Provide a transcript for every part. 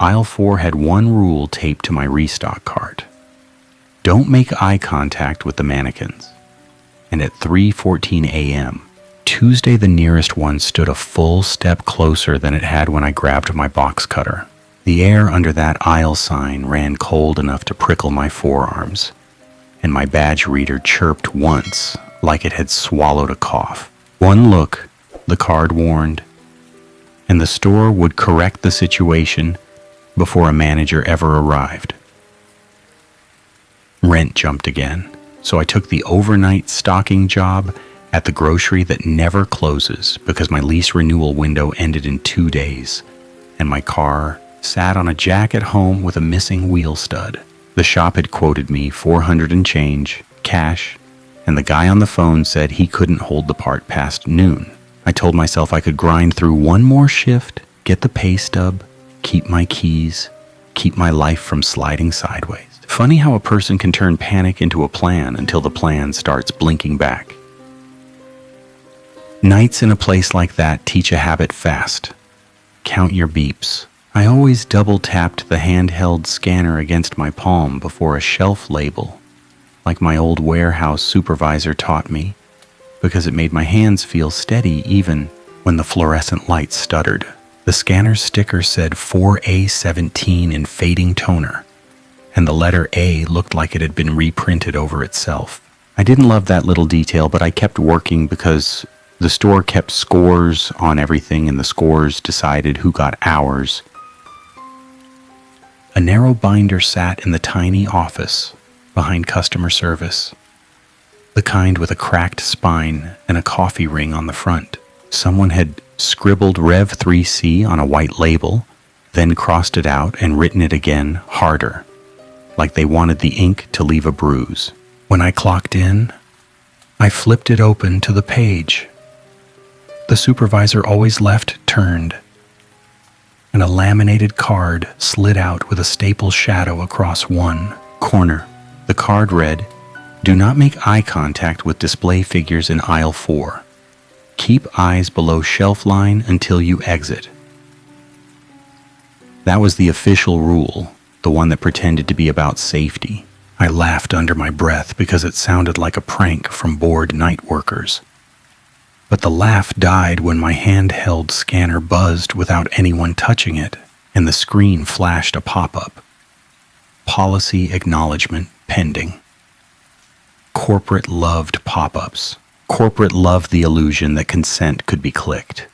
Aisle 4 had one rule taped to my restock cart. Don't make eye contact with the mannequins. And at 3:14 a.m., Tuesday, the nearest one stood a full step closer than it had when I grabbed my box cutter. The air under that aisle sign ran cold enough to prickle my forearms, and my badge reader chirped once like it had swallowed a cough. One look, the card warned, and the store would correct the situation before a manager ever arrived. Rent jumped again, so I took the overnight stocking job at the grocery that never closes because my lease renewal window ended in 2 days, and my car sat on a jack at home with a missing wheel stud. The shop had quoted me $400 and change, cash, and the guy on the phone said he couldn't hold the part past noon. I told myself I could grind through one more shift, get the pay stub, keep my keys, keep my life from sliding sideways. Funny how a person can turn panic into a plan until the plan starts blinking back. Nights in a place like that teach a habit fast. Count your beeps. I always double-tapped the handheld scanner against my palm before a shelf label, like my old warehouse supervisor taught me, because it made my hands feel steady even when the fluorescent light stuttered. The scanner sticker said 4A17 in fading toner, and the letter A looked like it had been reprinted over itself. I didn't love that little detail, but I kept working because the store kept scores on everything, and the scores decided who got hours. A narrow binder sat in the tiny office behind customer service, the kind with a cracked spine and a coffee ring on the front. Someone had scribbled Rev 3C on a white label, then crossed it out and written it again harder, like they wanted the ink to leave a bruise. When I clocked in, I flipped it open to the page. The supervisor always left turned, and a laminated card slid out with a staple shadow across one corner. The card read, "Do not make eye contact with display figures in aisle 4. Keep eyes below shelf line until you exit." That was the official rule, the one that pretended to be about safety. I laughed under my breath because it sounded like a prank from bored night workers. But the laugh died when my handheld scanner buzzed without anyone touching it, and the screen flashed a pop-up. Policy acknowledgement pending. Corporate loved pop-ups. Corporate loved the illusion that consent could be clicked.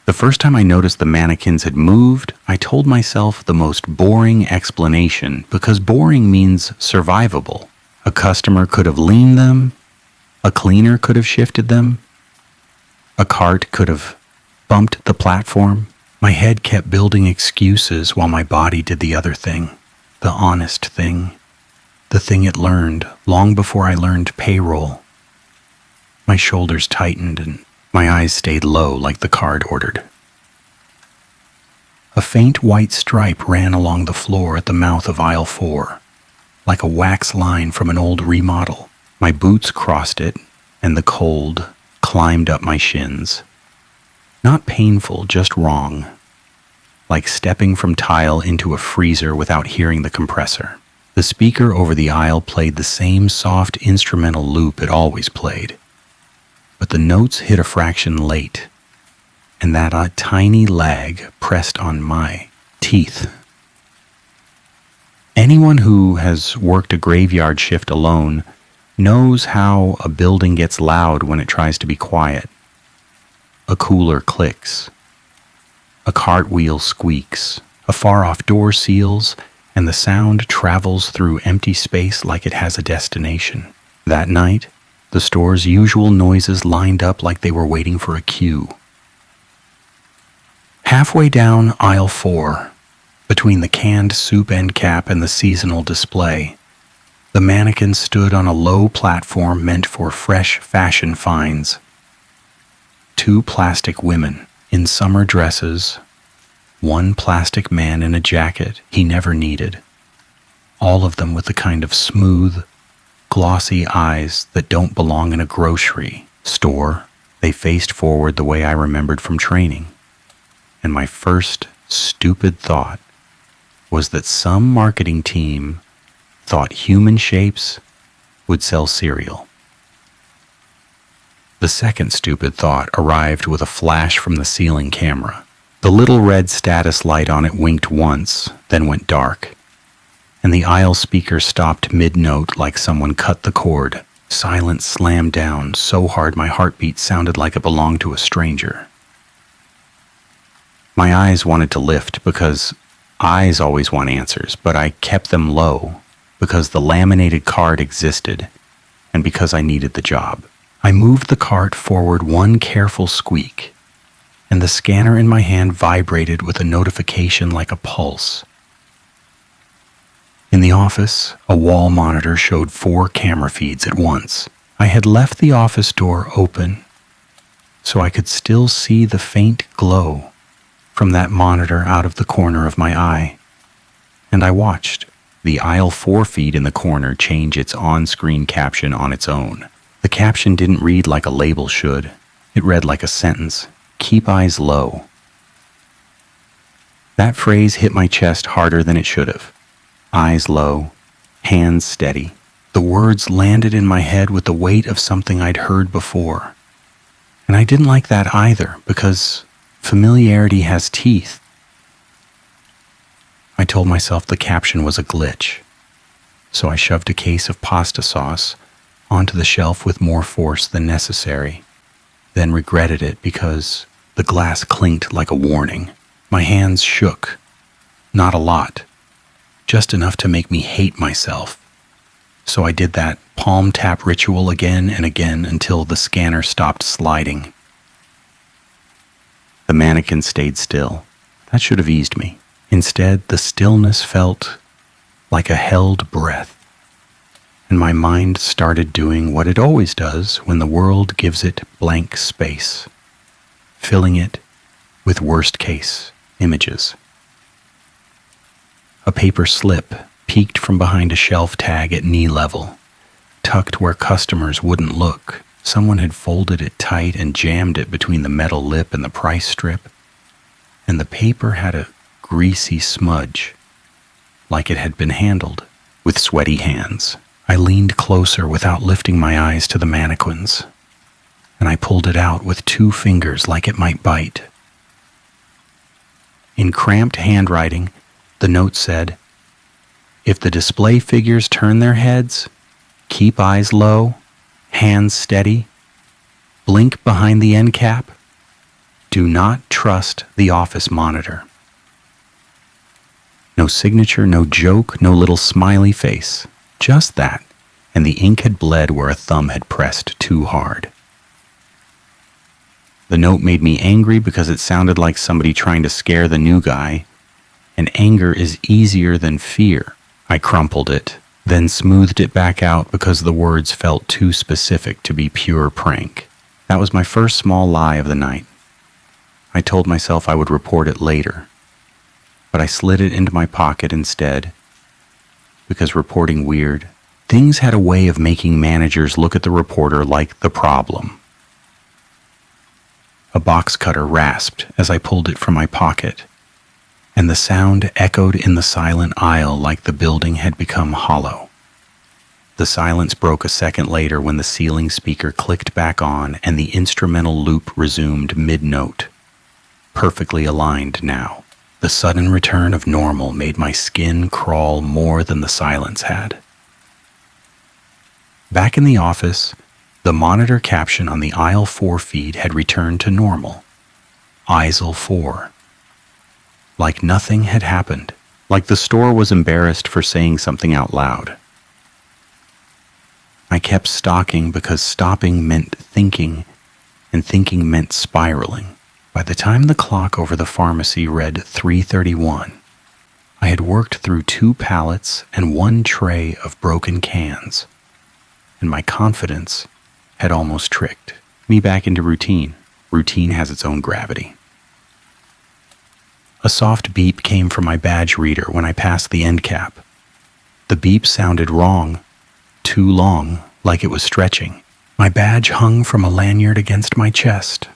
The first time I noticed the mannequins had moved, I told myself the most boring explanation, because boring means survivable. A customer could have leaned them, a cleaner could have shifted them, a cart could have bumped the platform. My head kept building excuses while my body did the other thing, the honest thing, the thing it learned long before I learned payroll. My shoulders tightened and my eyes stayed low like the card ordered. A faint white stripe ran along the floor at the mouth of aisle 4, like a wax line from an old remodel. My boots crossed it, and the cold climbed up my shins. Not painful, just wrong, like stepping from tile into a freezer without hearing the compressor. The speaker over the aisle played the same soft instrumental loop it always played, but the notes hit a fraction late, and that a tiny lag pressed on my teeth. Anyone who has worked a graveyard shift alone knows how a building gets loud when it tries to be quiet. A cooler clicks, a cartwheel squeaks, a far-off door seals, and the sound travels through empty space like it has a destination. That night, the store's usual noises lined up like they were waiting for a cue. Halfway down aisle 4, between the canned soup end cap and the seasonal display, the mannequin stood on a low platform meant for fresh fashion finds. 2 plastic women in summer dresses, 1 plastic man in a jacket he never needed, all of them with the kind of smooth, glossy eyes that don't belong in a grocery store. They faced forward the way I remembered from training, and my first stupid thought was that some marketing team thought human shapes would sell cereal. The second stupid thought arrived with a flash from the ceiling camera. The little red status light on it winked once, then went dark, and the aisle speaker stopped mid-note like someone cut the cord. Silence slammed down so hard my heartbeat sounded like it belonged to a stranger. My eyes wanted to lift because eyes always want answers, but I kept them low because the laminated card existed and because I needed the job. I moved the cart forward one careful squeak, and the scanner in my hand vibrated with a notification like a pulse. In the office, a wall monitor showed 4 camera feeds at once. I had left the office door open, so I could still see the faint glow from that monitor out of the corner of my eye, and I watched the aisle 4 feed in the corner change its on-screen caption on its own. The caption didn't read like a label should. It read like a sentence. Keep eyes low. That phrase hit my chest harder than it should have. Eyes low, hands steady. The words landed in my head with the weight of something I'd heard before. And I didn't like that either, because familiarity has teeth. I told myself the caption was a glitch, so I shoved a case of pasta sauce onto the shelf with more force than necessary, then regretted it because the glass clinked like a warning. My hands shook. Not a lot, just enough to make me hate myself. So I did that palm tap ritual again and again until the scanner stopped sliding. The mannequin stayed still. That should have eased me. Instead, the stillness felt like a held breath, and my mind started doing what it always does when the world gives it blank space, filling it with worst-case images. A paper slip peeked from behind a shelf tag at knee level, tucked where customers wouldn't look. Someone had folded it tight and jammed it between the metal lip and the price strip, and the paper had a greasy smudge, like it had been handled with sweaty hands. I leaned closer without lifting my eyes to the mannequins, and I pulled it out with 2 fingers like it might bite. In cramped handwriting, the note said, "If the display figures turn their heads, keep eyes low, hands steady, blink behind the end cap, do not trust the office monitor." No signature, no joke, no little smiley face. Just that, and the ink had bled where a thumb had pressed too hard. The note made me angry because it sounded like somebody trying to scare the new guy, and anger is easier than fear. I crumpled it, then smoothed it back out because the words felt too specific to be pure prank. That was my first small lie of the night. I told myself I would report it later, but I slid it into my pocket instead, because reporting weird things had a way of making managers look at the reporter like the problem. A box cutter rasped as I pulled it from my pocket, and the sound echoed in the silent aisle like the building had become hollow. The silence broke a second later when the ceiling speaker clicked back on and the instrumental loop resumed mid-note, perfectly aligned now. The sudden return of normal made my skin crawl more than the silence had. Back in the office, the monitor caption on the aisle 4 feed had returned to normal. Aisle 4. Like nothing had happened. Like the store was embarrassed for saying something out loud. I kept stocking because stopping meant thinking, and thinking meant spiraling. By the time the clock over the pharmacy read 3:31, I had worked through 2 pallets and 1 tray of broken cans, and my confidence had almost tricked me back into routine. Routine has its own gravity. A soft beep came from my badge reader when I passed the end cap. The beep sounded wrong, too long, like it was stretching. My badge hung from a lanyard against my chest,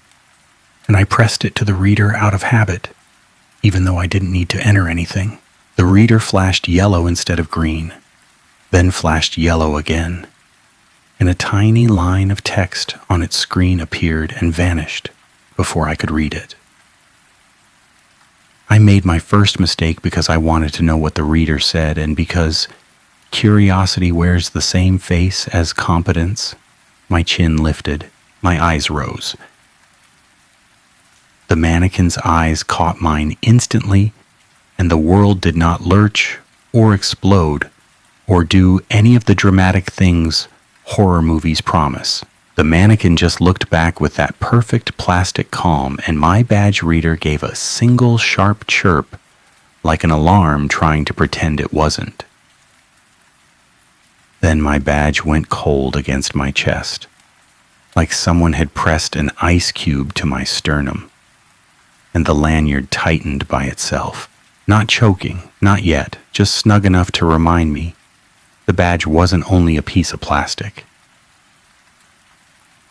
and I pressed it to the reader out of habit. even though I didn't need to enter anything. The reader flashed yellow instead of green, then flashed yellow again, and a tiny line of text on its screen appeared and vanished before I could read it. I made my first mistake because I wanted to know what the reader said, and because curiosity wears the same face as competence. My chin lifted, my eyes rose. The mannequin's eyes caught mine instantly, and the world did not lurch or explode or do any of the dramatic things horror movies promise. The mannequin just looked back with that perfect plastic calm, and my badge reader gave a single sharp chirp, like an alarm trying to pretend it wasn't. Then my badge went cold against my chest, like someone had pressed an ice cube to my sternum, and the lanyard tightened by itself. Not choking, not yet, just snug enough to remind me the badge wasn't only a piece of plastic.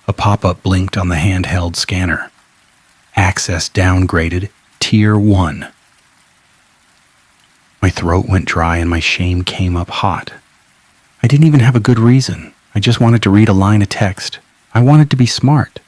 A pop-up blinked on the handheld scanner. Access downgraded, Tier 1. My throat went dry and my shame came up hot. I didn't even have a good reason. I just wanted to read a line of text. I wanted to be smart.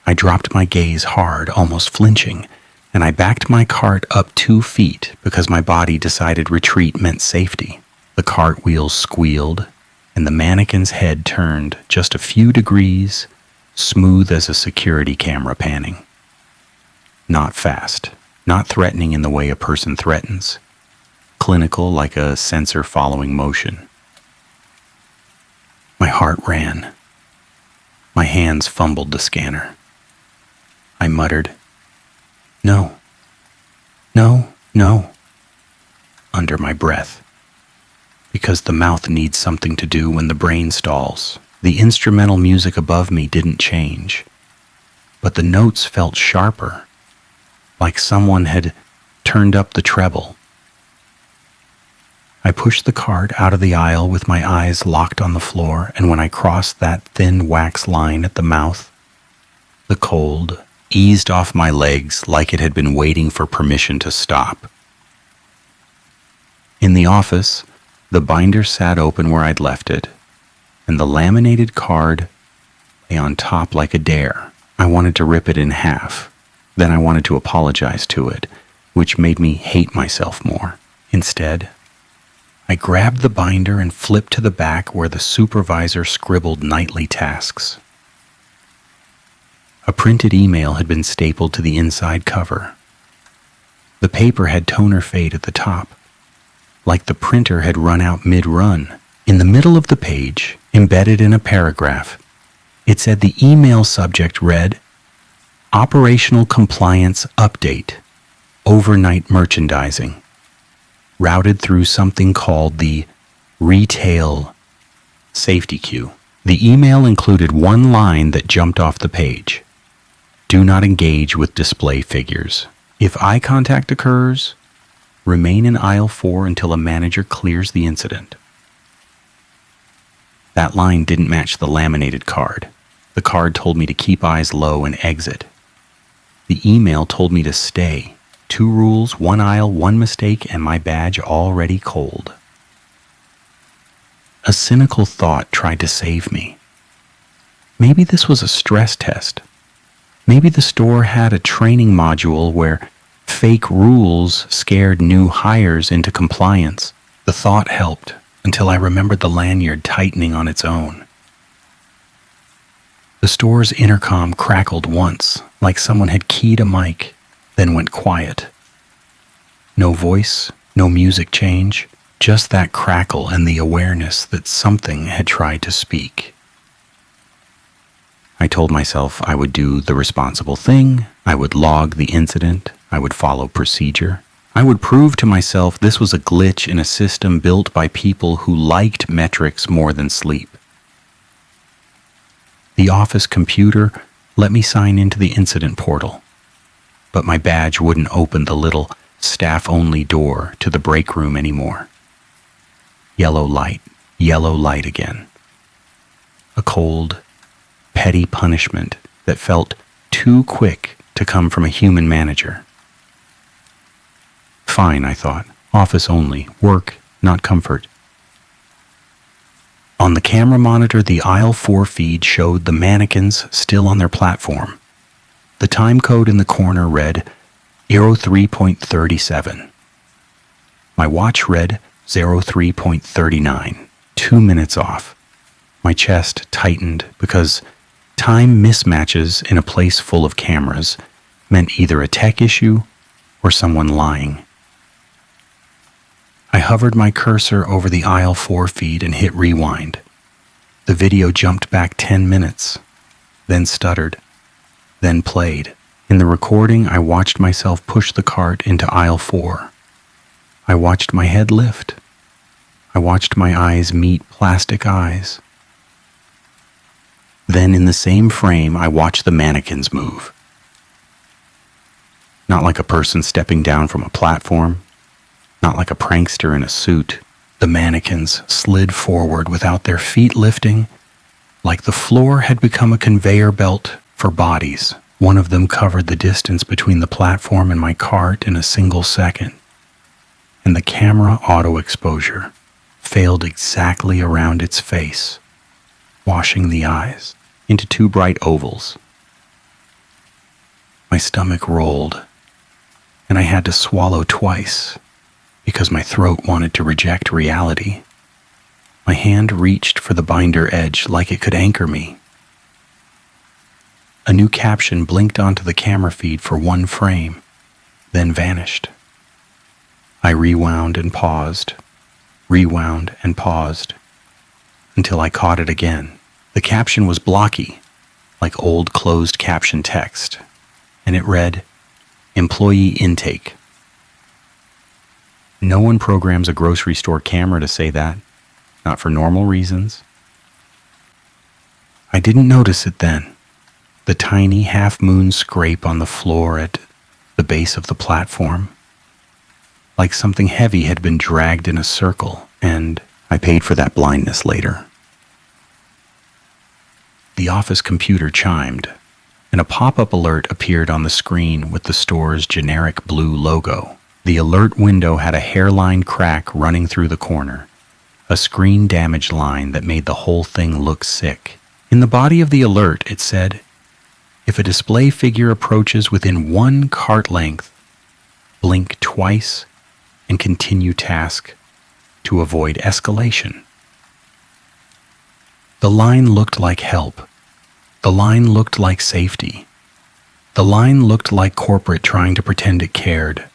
I dropped my gaze hard, almost flinching, and I backed my cart up 2 feet because my body decided retreat meant safety. The cart wheels squealed, and the mannequin's head turned just a few degrees, smooth as a security camera panning. Not fast, not threatening in the way a person threatens, clinical like a sensor following motion. My heart ran. My hands fumbled the scanner. I muttered, "No, no, no," under my breath. Because the mouth needs something to do when the brain stalls. The instrumental music above me didn't change, but the notes felt sharper, like someone had turned up the treble. I pushed the cart out of the aisle with my eyes locked on the floor, and when I crossed that thin wax line at the mouth, the cold eased off my legs like it had been waiting for permission to stop. In the office, the binder sat open where I'd left it, and the laminated card lay on top like a dare. I wanted to rip it in half. Then I wanted to apologize to it, which made me hate myself more. Instead, I grabbed the binder and flipped to the back where the supervisor scribbled nightly tasks. A printed email had been stapled to the inside cover. The paper had toner fade at the top, like the printer had run out mid-run. In the middle of the page, embedded in a paragraph, it said the email subject read, "Operational Compliance Update, Overnight Merchandising," routed through something called the Retail Safety Queue. The email included one line that jumped off the page. "Do not engage with display figures. If eye contact occurs, remain in aisle 4 until a manager clears the incident." That line didn't match the laminated card. The card told me to keep eyes low and exit. The email told me to stay. 2 rules, 1 aisle, 1 mistake, and my badge already cold. A cynical thought tried to save me. Maybe this was a stress test. Maybe the store had a training module where fake rules scared new hires into compliance. The thought helped until I remembered the lanyard tightening on its own. The store's intercom crackled once, like someone had keyed a mic, then went quiet. No voice, no music change, just that crackle and the awareness that something had tried to speak. I told myself I would do the responsible thing, I would log the incident, I would follow procedure. I would prove to myself this was a glitch in a system built by people who liked metrics more than sleep. The office computer let me sign into the incident portal, but my badge wouldn't open the little staff-only door to the break room anymore. Yellow light again. A cold, petty punishment that felt too quick to come from a human manager. Fine, I thought. Office only. Work, not comfort. On the camera monitor, the aisle 4 feed showed the mannequins still on their platform. The time code in the corner read 03.37. My watch read 03.39, 2 minutes off. My chest tightened because time mismatches in a place full of cameras meant either a tech issue or someone lying. I hovered my cursor over the aisle 4 feed and hit rewind. The video jumped back 10 minutes, then stuttered, then played. In the recording, I watched myself push the cart into aisle 4. I watched my head lift. I watched my eyes meet plastic eyes. Then in the same frame, I watched the mannequins move. Not like a person stepping down from a platform, not like a prankster in a suit. The mannequins slid forward without their feet lifting, like the floor had become a conveyor belt for bodies. One of them covered the distance between the platform and my cart in a single second, and the camera auto exposure failed exactly around its face, washing the eyes into 2 bright ovals. My stomach rolled, and I had to swallow twice because my throat wanted to reject reality. My hand reached for the binder edge like it could anchor me. A new caption blinked onto the camera feed for 1 frame, then vanished. I rewound and paused, until I caught it again. The caption was blocky, like old closed caption text, and it read, "Employee intake." No one programs a grocery store camera to say that, not for normal reasons. I didn't notice it then. The tiny half-moon scrape on the floor at the base of the platform, like something heavy had been dragged in a circle, and I paid for that blindness later. The office computer chimed, and a pop-up alert appeared on the screen with the store's generic blue logo. The alert window had a hairline crack running through the corner, a screen damage line that made the whole thing look sick. In the body of the alert, it said, "If a display figure approaches within 1 cart length, blink twice and continue task to avoid escalation." The line looked like help. The line looked like safety. The line looked like corporate trying to pretend it cared.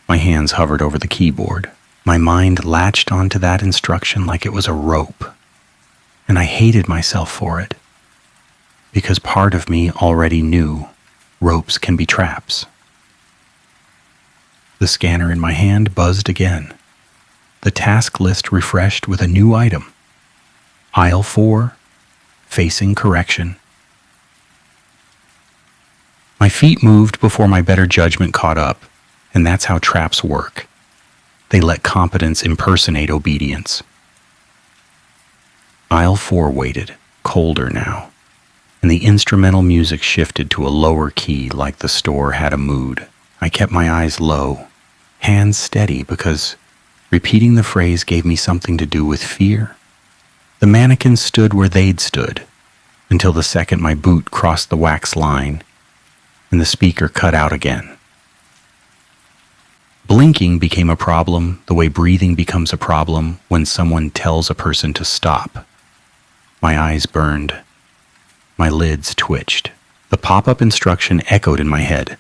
My hands hovered over the keyboard. My mind latched onto that instruction like it was a rope, and I hated myself for it, because part of me already knew ropes can be traps. The scanner in my hand buzzed again. The task list refreshed with a new item. Aisle 4, facing correction. My feet moved before my better judgment caught up, and that's how traps work. They let competence impersonate obedience. Aisle 4 waited, colder now, and the instrumental music shifted to a lower key like the store had a mood. I kept my eyes low, hands steady, because repeating the phrase gave me something to do with fear. The mannequins stood where they'd stood, until the second my boot crossed the wax line, and the speaker cut out again. Blinking became a problem the way breathing becomes a problem when someone tells a person to stop. My eyes burned. My lids twitched. The pop-up instruction echoed in my head.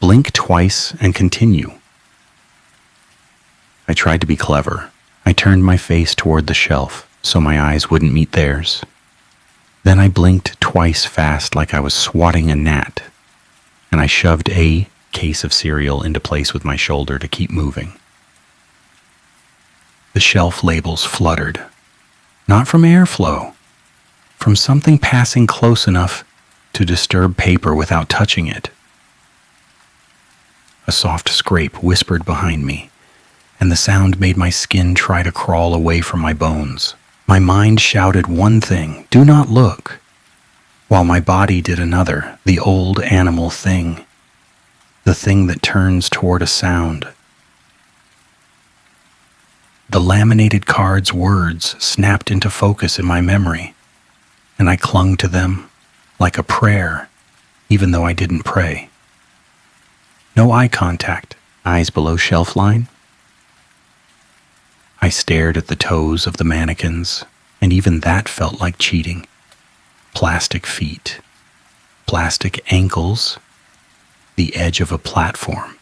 Blink twice and continue. I tried to be clever. I turned my face toward the shelf so my eyes wouldn't meet theirs. Then I blinked twice fast like I was swatting a gnat, and I shoved a case of cereal into place with my shoulder to keep moving. The shelf labels fluttered, not from airflow, from something passing close enough to disturb paper without touching it. A soft scrape whispered behind me, and the sound made my skin try to crawl away from my bones. My mind shouted one thing, "Do not look," while my body did another, the old animal thing, The thing that turns toward a sound. The laminated card's words snapped into focus in my memory, and I clung to them like a prayer, even though I didn't pray. No eye contact, eyes below shelf line. I stared at the toes of the mannequins, and even that felt like cheating. Plastic feet, plastic ankles, the edge of a platform.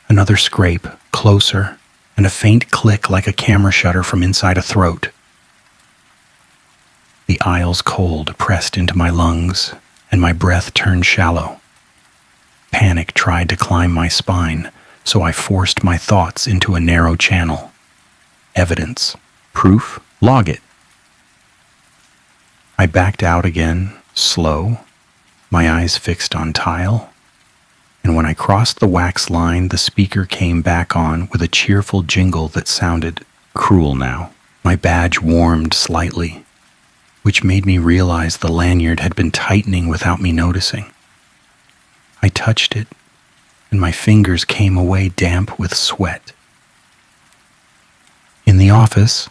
Another scrape, closer, and a faint click like a camera shutter from inside a throat. The aisle's cold pressed into my lungs, and my breath turned shallow. Panic tried to climb my spine, so I forced my thoughts into a narrow channel. Evidence, proof, log it. I backed out again, slow, my eyes fixed on tile, and when I crossed the wax line, the speaker came back on with a cheerful jingle that sounded cruel now. My badge warmed slightly, which made me realize the lanyard had been tightening without me noticing. I touched it, and my fingers came away damp with sweat. In the office,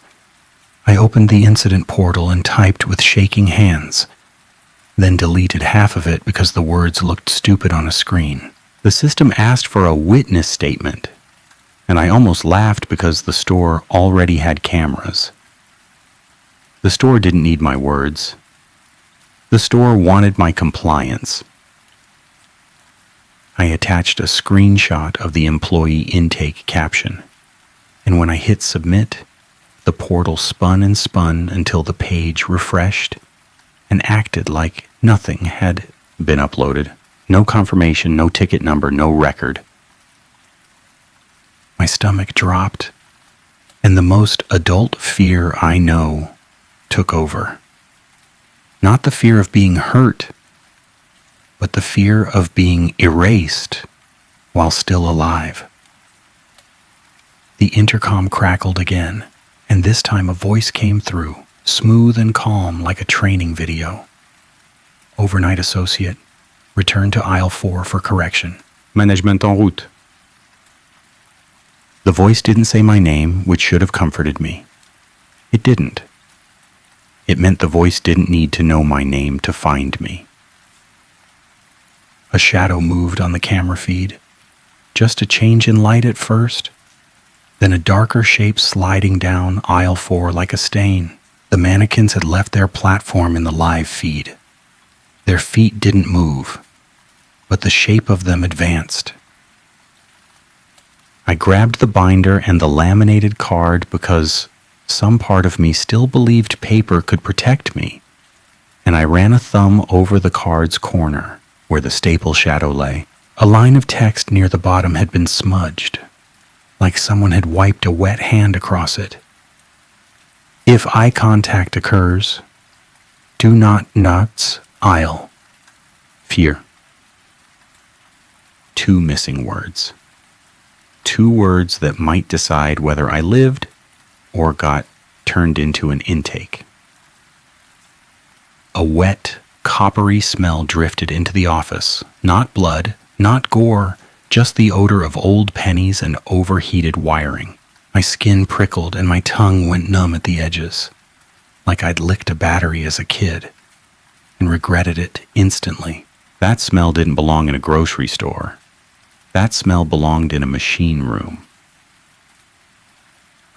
I opened the incident portal and typed with shaking hands, then deleted half of it because the words looked stupid on a screen. The system asked for a witness statement, and I almost laughed because the store already had cameras. The store didn't need my words. The store wanted my compliance. I attached a screenshot of the employee intake caption, and when I hit submit, the portal spun and spun until the page refreshed and acted like nothing had been uploaded. No confirmation, no ticket number, no record. My stomach dropped, and the most adult fear I know took over. Not the fear of being hurt, but the fear of being erased while still alive. The intercom crackled again, and this time a voice came through, smooth and calm like a training video. Overnight associate, return to aisle 4 for correction. Management en route. The voice didn't say my name, which should have comforted me. It didn't. It meant the voice didn't need to know my name to find me. A shadow moved on the camera feed. Just a change in light at first, then a darker shape sliding down aisle 4 like a stain. The mannequins had left their platform in the live feed. Their feet didn't move, but the shape of them advanced. I grabbed the binder and the laminated card because some part of me still believed paper could protect me, and I ran a thumb over the card's corner, where the staple shadow lay. A line of text near the bottom had been smudged, like someone had wiped a wet hand across it. If eye contact occurs, do not nuts aisle. Fear. 2 missing words. 2 words that might decide whether I lived or got turned into an intake. A wet, coppery smell drifted into the office. Not blood, not gore, just the odor of old pennies and overheated wiring. My skin prickled and my tongue went numb at the edges, like I'd licked a battery as a kid, and regretted it instantly. That smell didn't belong in a grocery store. That smell belonged in a machine room.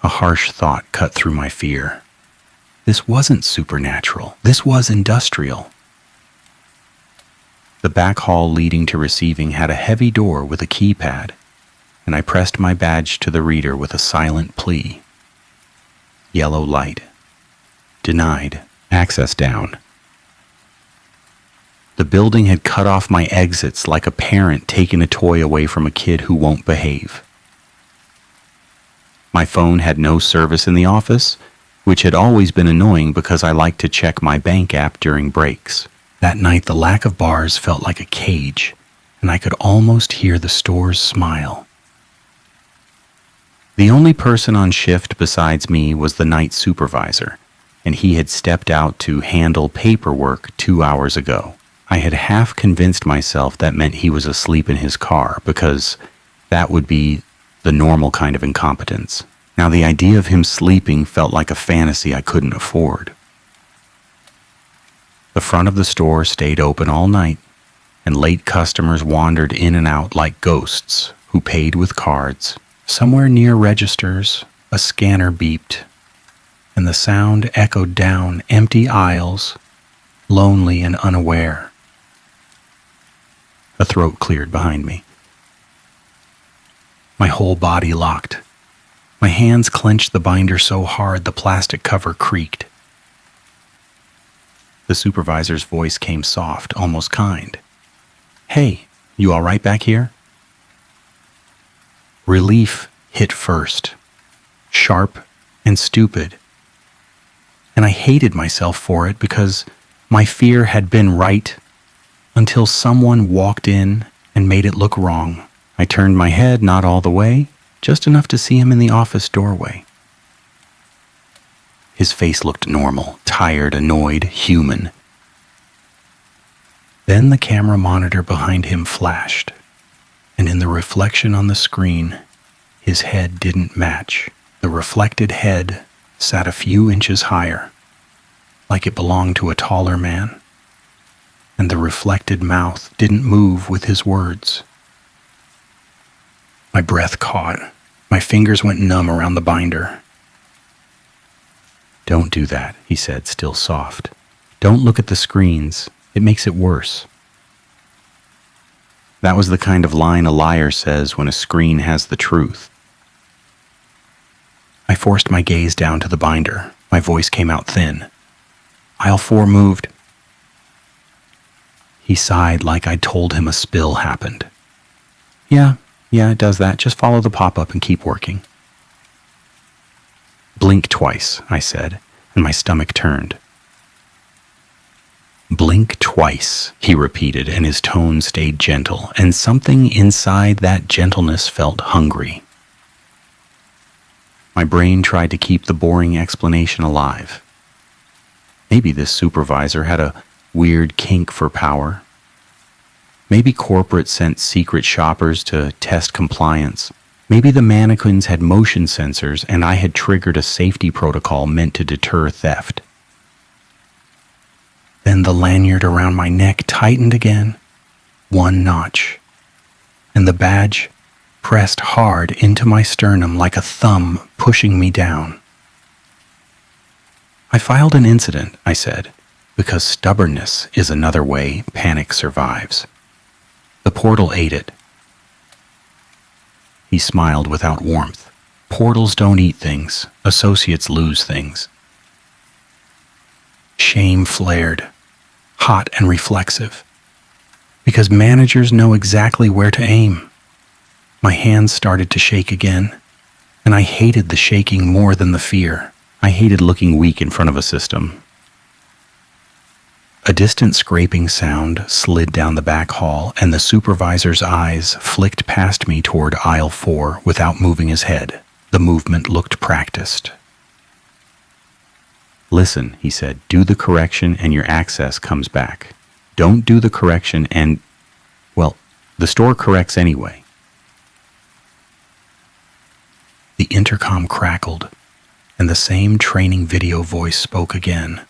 A harsh thought cut through my fear. This wasn't supernatural. This was industrial. The back hall leading to receiving had a heavy door with a keypad, and I pressed my badge to the reader with a silent plea. Yellow light. Denied. Access down. The building had cut off my exits like a parent taking a toy away from a kid who won't behave. My phone had no service in the office, which had always been annoying because I liked to check my bank app during breaks. That night, the lack of bars felt like a cage, and I could almost hear the store's smile. The only person on shift besides me was the night supervisor, and he had stepped out to handle paperwork 2 hours ago. I had half convinced myself that meant he was asleep in his car, because that would be the normal kind of incompetence. Now the idea of him sleeping felt like a fantasy I couldn't afford. The front of the store stayed open all night, and late customers wandered in and out like ghosts who paid with cards. Somewhere near registers, a scanner beeped, and the sound echoed down empty aisles, lonely and unaware. A throat cleared behind me. My whole body locked. My hands clenched the binder so hard the plastic cover creaked. The supervisor's voice came soft, almost kind. "Hey, you all right back here?" Relief hit first, sharp and stupid. And I hated myself for it, because my fear had been right until someone walked in and made it look wrong. I turned my head, not all the way, just enough to see him in the office doorway. His face looked normal, tired, annoyed, human. Then the camera monitor behind him flashed, and in the reflection on the screen, his head didn't match. The reflected head sat a few inches higher, like it belonged to a taller man, and the reflected mouth didn't move with his words. My breath caught. My fingers went numb around the binder. "Don't do that," he said, still soft. "Don't look at the screens. It makes it worse." That was the kind of line a liar says when a screen has the truth. I forced my gaze down to the binder. My voice came out thin. "Aisle 4 moved." He sighed like I'd told him a spill happened. Yeah, it does that. Just follow the pop-up and keep working." "Blink twice," I said, and my stomach turned. "Blink twice," he repeated, and his tone stayed gentle, and something inside that gentleness felt hungry. My brain tried to keep the boring explanation alive. Maybe this supervisor had a weird kink for power. Maybe corporate sent secret shoppers to test compliance. Maybe the Mannequins had motion sensors and I had triggered a safety protocol meant to deter theft. Then the lanyard around my neck tightened again, one notch, and the badge pressed hard into my sternum like a thumb pushing me down. "I filed an incident," I said, "because stubbornness is another way panic survives. The portal ate it." He smiled without warmth. "Portals don't eat things. Associates lose things." Shame flared, hot and reflexive, because managers know exactly where to aim. My hands started to shake again, and I hated the shaking more than the fear. I hated looking weak in front of a system. A distant scraping sound slid down the back hall, and the supervisor's eyes flicked past me toward aisle 4 without moving his head. The movement looked practiced. "Listen," he said, "do the correction and your access comes back. Don't do the correction and, well, the store corrects anyway." The intercom crackled, and the same training video voice spoke again,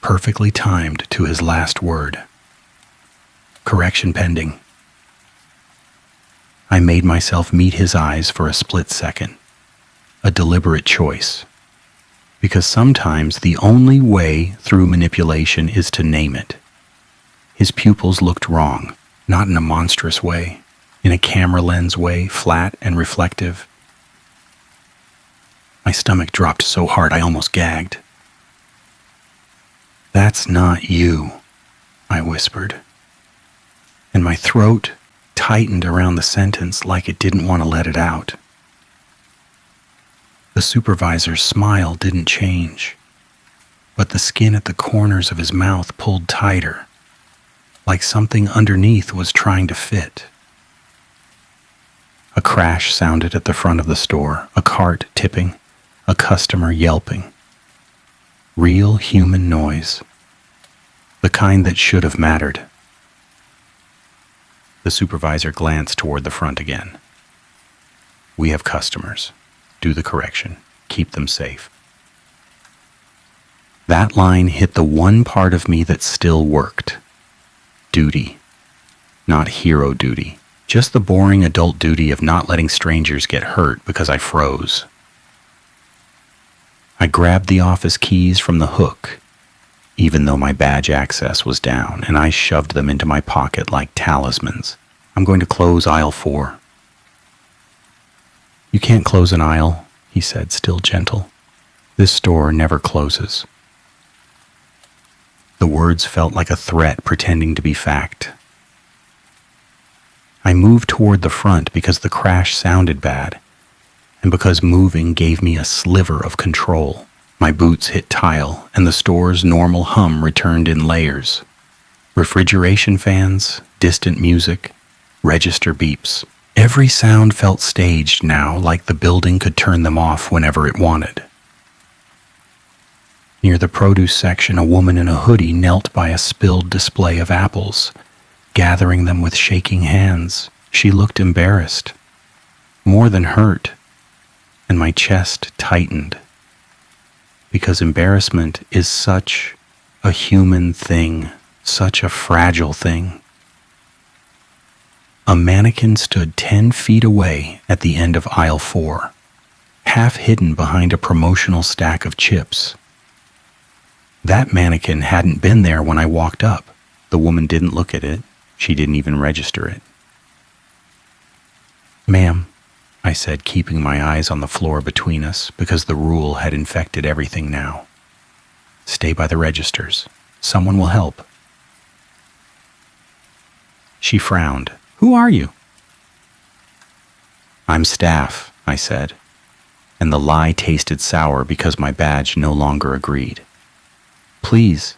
perfectly timed to his last word. "Correction pending." I made myself meet his eyes for a split second, a deliberate choice, because sometimes the only way through manipulation is to name it. His pupils looked wrong, not in a monstrous way, in a camera lens way, flat and reflective. My stomach dropped so hard I almost gagged. "That's not you," I whispered, and my throat tightened around the sentence like it didn't want to let it out. The supervisor's smile didn't change, but the skin at the corners of his mouth pulled tighter, like something underneath was trying to fit. A crash sounded at the front of the store, a cart tipping, a customer yelping. Real human noise. The kind that should have mattered. The supervisor glanced toward the front again. We have customers. Do the correction. Keep them safe. That line hit the one part of me that still worked. Duty. Not hero duty. Just the boring adult duty of not letting strangers get hurt because I froze. I grabbed the office keys from the hook, even though my badge access was down, and I shoved them into my pocket like talismans. I'm going to close aisle 4. You can't close an aisle, he said, still gentle. This store never closes. The words felt like a threat pretending to be fact. I moved toward the front because the crash sounded bad, and because moving gave me a sliver of control. My boots hit tile, and the store's normal hum returned in layers. Refrigeration fans, distant music, register beeps. Every sound felt staged now, like the building could turn them off whenever it wanted. Near the produce section, a woman in a hoodie knelt by a spilled display of apples, gathering them with shaking hands. She looked embarrassed, more than hurt, and my chest tightened. Because embarrassment is such a human thing, such a fragile thing. A mannequin stood 10 feet away at the end of aisle 4, half hidden behind a promotional stack of chips. That mannequin hadn't been there when I walked up. The woman didn't look at it. She didn't even register it. Ma'am, I said, keeping my eyes on the floor between us because the rule had infected everything now. Stay by the registers. Someone will help. She frowned. Who are you? I'm staff, I said, and the lie tasted sour because my badge no longer agreed. Please.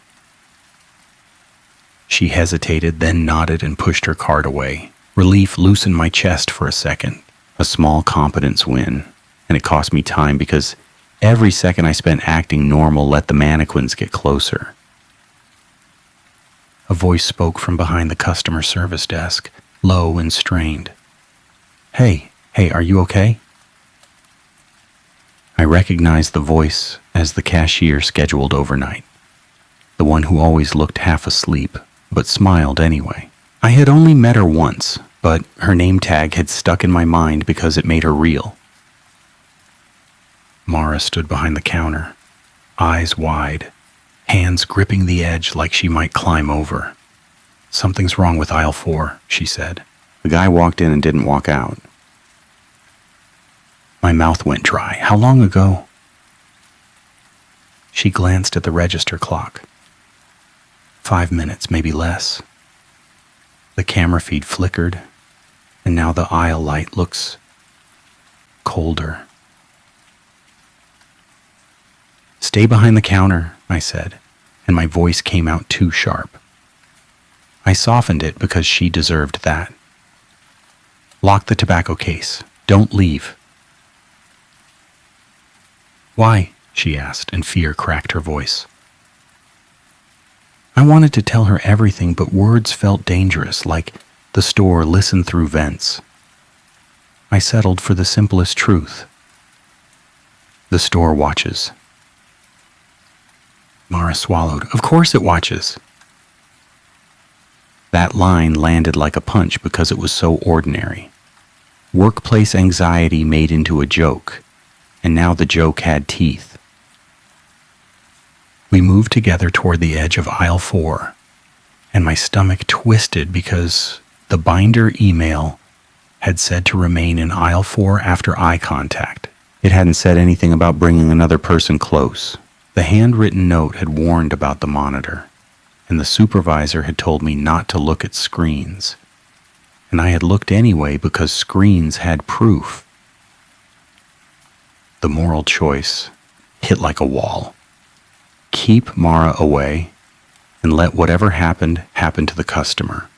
She hesitated, then nodded and pushed her card away. Relief loosened my chest for a second. A small competence win, and it cost me time because every second I spent acting normal let the mannequins get closer. A voice spoke from behind the customer service desk, low and strained. Hey, are you okay? I recognized the voice as the cashier scheduled overnight, the one who always looked half asleep, but smiled anyway. I had only met her once, but her name tag had stuck in my mind because it made her real. Mara stood behind the counter, eyes wide, hands gripping the edge like she might climb over. Something's wrong with aisle 4, she said. The guy walked in and didn't walk out. My mouth went dry. How long ago? She glanced at the register clock. 5 minutes, maybe less. The camera feed flickered, and now the aisle light looks colder. Stay behind the counter, I said, and my voice came out too sharp. I softened it because she deserved that. Lock the tobacco case. Don't leave. Why? She asked, and fear cracked her voice. I wanted to tell her everything, but words felt dangerous, like the store listened through vents. I settled for the simplest truth. The store watches. Mara swallowed. Of course it watches. That line landed like a punch because it was so ordinary. Workplace anxiety made into a joke, and now the joke had teeth. We moved together toward the edge of aisle 4, and my stomach twisted because the binder email had said to remain in aisle 4 after eye contact. It hadn't said anything about bringing another person close. The handwritten note had warned about the monitor, and the supervisor had told me not to look at screens. And I had looked anyway because screens had proof. The moral choice hit like a wall. Keep Mara away and let whatever happened happen to the customer,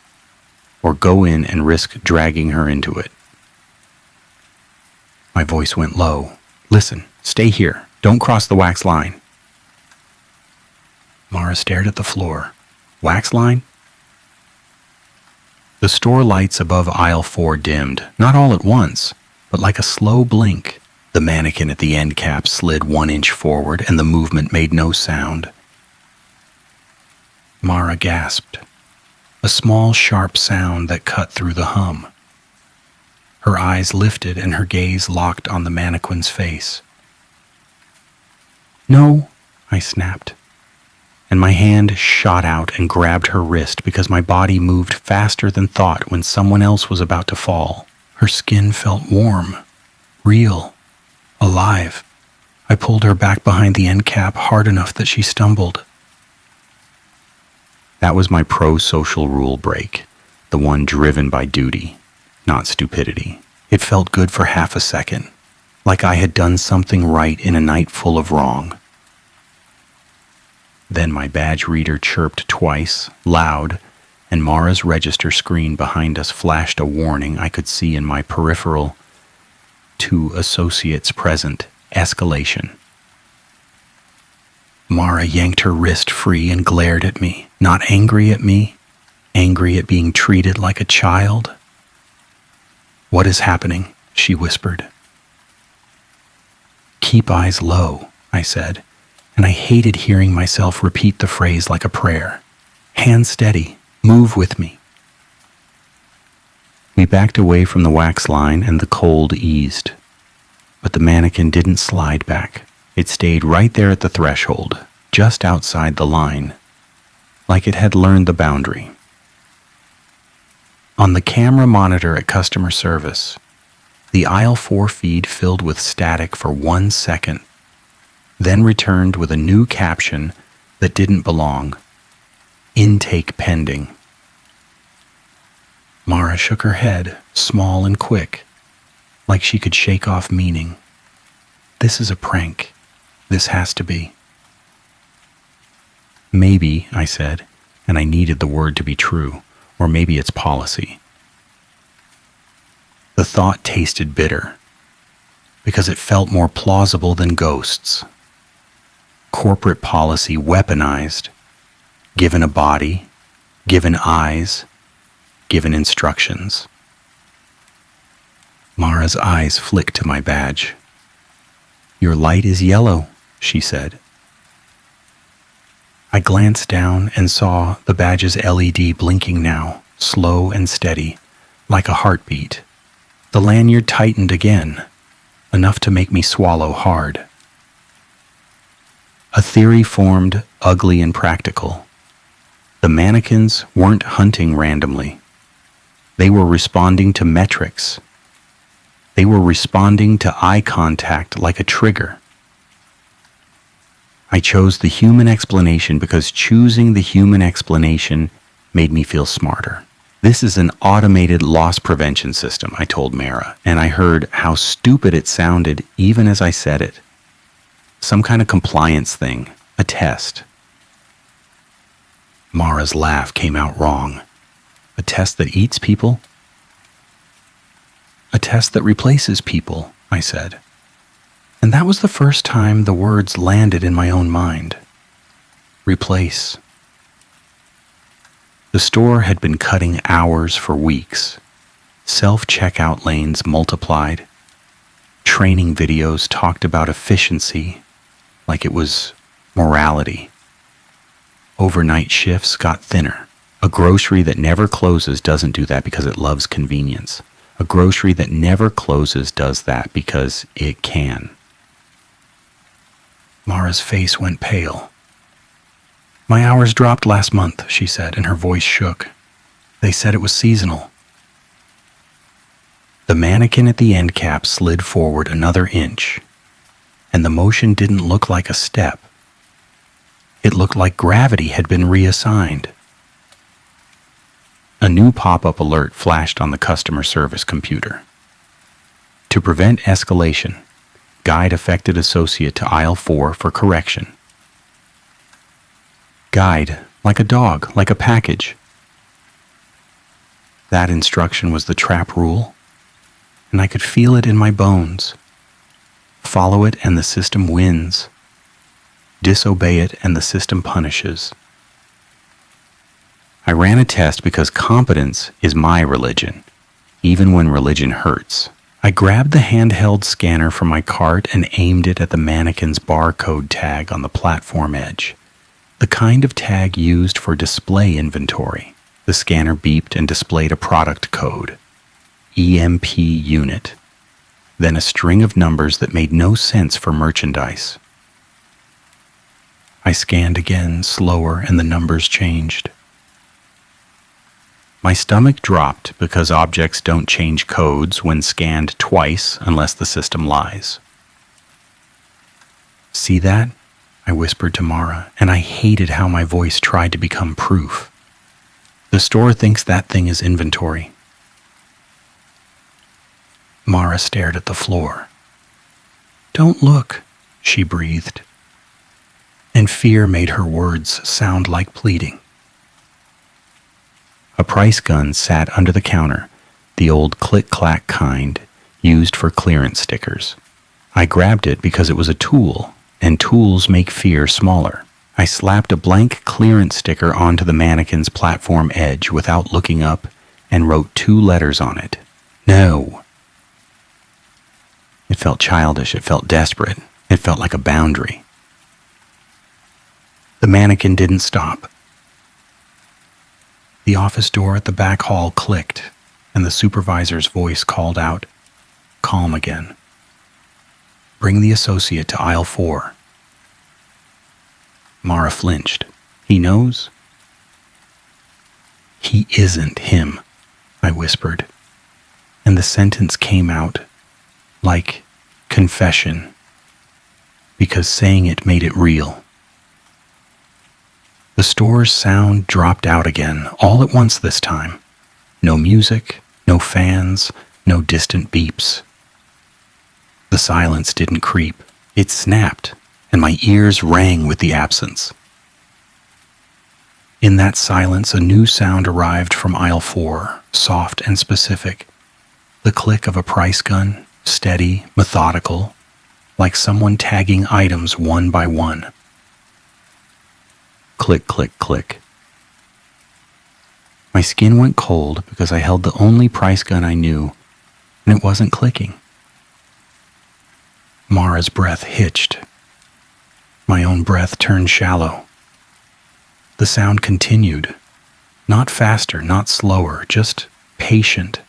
or go in and risk dragging her into it. My voice went low. Listen, stay here. Don't cross the wax line. Mara stared at the floor. Wax line? The store lights above aisle 4 dimmed, not all at once, but like a slow blink. The mannequin at the end cap slid 1 inch forward, and the movement made no sound. Mara gasped, a small, sharp sound that cut through the hum. Her eyes lifted and her gaze locked on the mannequin's face. "No," I snapped, and my hand shot out and grabbed her wrist because my body moved faster than thought when someone else was about to fall. Her skin felt warm, real, alive. I pulled her back behind the end cap hard enough that she stumbled. That was my pro-social rule break, the one driven by duty, not stupidity. It felt good for half a second, like I had done something right in a night full of wrong. Then my badge reader chirped twice, loud, and Mara's register screen behind us flashed a warning I could see in my peripheral. "To associates present, escalation." Mara yanked her wrist free and glared at me, not angry at me, angry at being treated like a child. "What is happening?" she whispered. "Keep eyes low," I said, and I hated hearing myself repeat the phrase like a prayer. "Hand steady, move with me." We backed away from the wax line and the cold eased. But the mannequin didn't slide back. It stayed right there at the threshold, just outside the line, like it had learned the boundary. On the camera monitor at customer service, the aisle 4 feed filled with static for 1 second, then returned with a new caption that didn't belong. "Intake pending." Mara shook her head, small and quick, like she could shake off meaning. "This is a prank. This has to be." "Maybe," I said, and I needed the word to be true, or maybe it's policy. The thought tasted bitter, because it felt more plausible than ghosts. Corporate policy weaponized, given a body, given eyes, given instructions. Mara's eyes flicked to my badge. "Your light is yellow," she said. I glanced down and saw the badge's LED blinking now, slow and steady, like a heartbeat. The lanyard tightened again, enough to make me swallow hard. A theory formed, ugly and practical. The mannequins weren't hunting randomly. They were responding to metrics. They were responding to eye contact like a trigger. I chose the human explanation because choosing the human explanation made me feel smarter. "This is an automated loss prevention system," I told Mara, and I heard how stupid it sounded even as I said it. Some kind of compliance thing, a test. Mara's laugh came out wrong. "A test that eats people?" "A test that replaces people," I said. And that was the first time the words landed in my own mind. Replace. The store had been cutting hours for weeks. Self-checkout lanes multiplied. Training videos talked about efficiency like it was morality. Overnight shifts got thinner. A grocery that never closes doesn't do that because it loves convenience. A grocery that never closes does that because it can. Mara's face went pale. "My hours dropped last month," she said, and her voice shook. "They said it was seasonal." The mannequin at the end cap slid forward another inch, and the motion didn't look like a step. It looked like gravity had been reassigned. A new pop-up alert flashed on the customer service computer. To prevent escalation, guide affected associate to aisle 4 for correction. Guide, like a dog, like a package. That instruction was the trap rule, and I could feel it in my bones. Follow it and the system wins. Disobey it and the system punishes. I ran a test because competence is my religion, even when religion hurts. I grabbed the handheld scanner from my cart and aimed it at the mannequin's barcode tag on the platform edge, the kind of tag used for display inventory. The scanner beeped and displayed a product code, EMP unit, then a string of numbers that made no sense for merchandise. I scanned again, slower, and the numbers changed. My stomach dropped because objects don't change codes when scanned twice unless the system lies. "See that?" I whispered to Mara, and I hated how my voice tried to become proof. "The store thinks that thing is inventory." Mara stared at the floor. "Don't look," she breathed, and fear made her words sound like pleading. A price gun sat under the counter, the old click-clack kind used for clearance stickers. I grabbed it because it was a tool, and tools make fear smaller. I slapped a blank clearance sticker onto the mannequin's platform edge without looking up and wrote 2 letters on it. No. It felt childish. It felt desperate. It felt like a boundary. The mannequin didn't stop. The office door at the back hall clicked, and the supervisor's voice called out, calm again. "Bring the associate to aisle 4. Mara flinched. "He knows?" "He isn't him," I whispered, and the sentence came out like confession, because saying it made it real. The store's sound dropped out again, all at once this time. No music, no fans, no distant beeps. The silence didn't creep. It snapped, and my ears rang with the absence. In that silence, a new sound arrived from aisle 4, soft and specific. The click of a price gun, steady, methodical, like someone tagging items one by one. Click, click, click. My skin went cold because I held the only price gun I knew, and it wasn't clicking. Mara's breath hitched. My own breath turned shallow. The sound continued, not faster, not slower, just patient,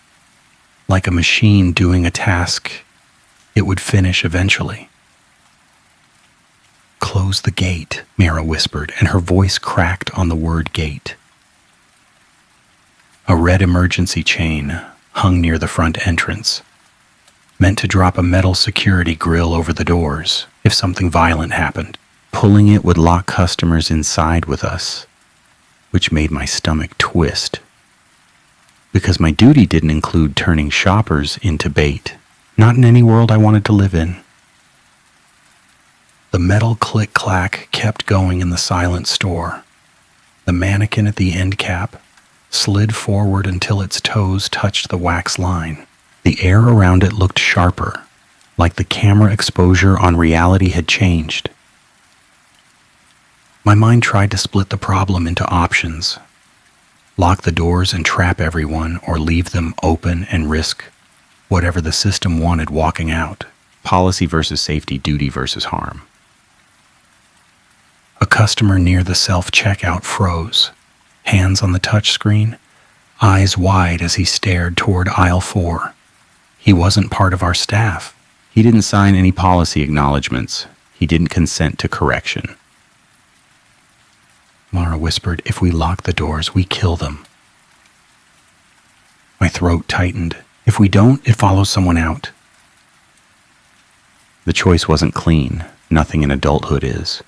like a machine doing a task it would finish eventually. "Close the gate," Mara whispered, and her voice cracked on the word gate. A red emergency chain hung near the front entrance, meant to drop a metal security grill over the doors if something violent happened. Pulling it would lock customers inside with us, which made my stomach twist, because my duty didn't include turning shoppers into bait, not in any world I wanted to live in. The metal click-clack kept going in the silent store. The mannequin at the end cap slid forward until its toes touched the wax line. The air around it looked sharper, like the camera exposure on reality had changed. My mind tried to split the problem into options. Lock the doors and trap everyone, or leave them open and risk whatever the system wanted walking out. Policy versus safety, duty versus harm. A customer near the self-checkout froze, hands on the touchscreen, eyes wide as he stared toward aisle 4. He wasn't part of our staff. He didn't sign any policy acknowledgments. He didn't consent to correction. Mara whispered, "If we lock the doors, we kill them." My throat tightened. If we don't, it follows someone out. The choice wasn't clean. Nothing in adulthood is.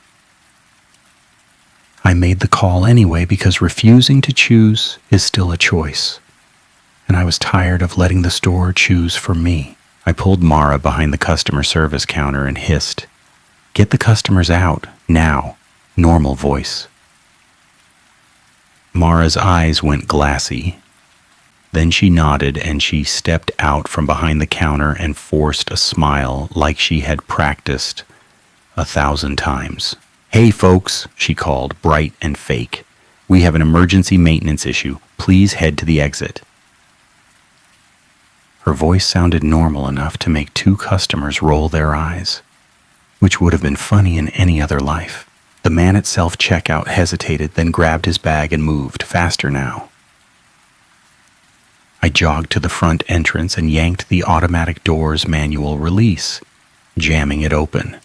I made the call anyway because refusing to choose is still a choice, and I was tired of letting the store choose for me. I pulled Mara behind the customer service counter and hissed, "Get the customers out, now." Normal voice. Mara's eyes went glassy. Then she nodded and she stepped out from behind the counter and forced a smile like she had practiced 1,000 times. "Hey folks," she called, bright and fake. We have an emergency maintenance issue. Please head to the exit. Her voice sounded normal enough to make two customers roll their eyes, which would have been funny in any other life. The man at self-checkout hesitated, then grabbed his bag and moved, faster now. I jogged to the front entrance and yanked the automatic door's manual release, jamming it open.